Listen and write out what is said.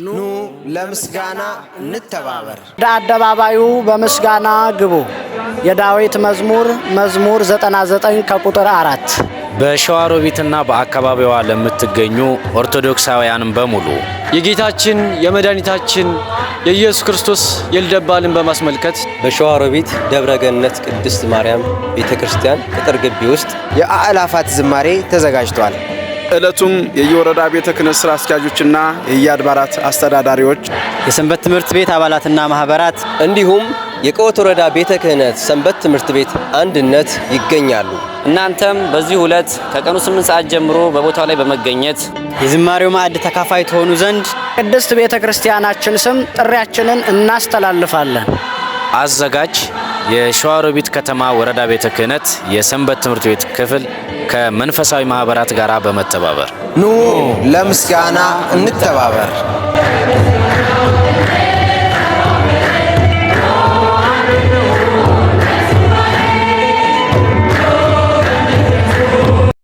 ኑ ለምስጋና እንተባበር። አደባባዩ በምስጋና ግቡ። የዳዊት መዝሙር 99 ከቁጥር 4። በሸዋሮቢትና በአካባቢዋ ለምትገኙ ኦርቶዶክሳውያንም በሙሉ የጌታችን የመድኃኒታችን የኢየሱስ ክርስቶስ የልደት በዓልን በማስመልከት በሸዋሮቢት ደብረ ገነት ቅድስት ማርያም ቤተክርስቲያን ቅጥር ግቢ ውስጥ የአእላፋት ዝማሬ ተዘጋጅቷል። ዕለቱም የየወረዳ ቤተ ክህነት ስራ አስኪያጆችና የየአድባራት አስተዳዳሪዎች፣ የሰንበት ትምህርት ቤት አባላትና ማህበራት እንዲሁም የቀወት ወረዳ ቤተ ክህነት ሰንበት ትምህርት ቤት አንድነት ይገኛሉ። እናንተም በዚህ ዕለት ከቀኑ 8 ሰዓት ጀምሮ በቦታው ላይ በመገኘት የዝማሬው ማዕድ ተካፋይ ትሆኑ ዘንድ ቅድስት ቤተ ክርስቲያናችን ስም ጥሪያችንን እናስተላልፋለን። አዘጋጅ የሸዋሮቢት ከተማ ወረዳ ቤተ ክህነት የሰንበት ትምህርት ቤት ክፍል ከመንፈሳዊ ማህበራት ጋር በመተባበር ኑ ለምስጋና እንተባበር።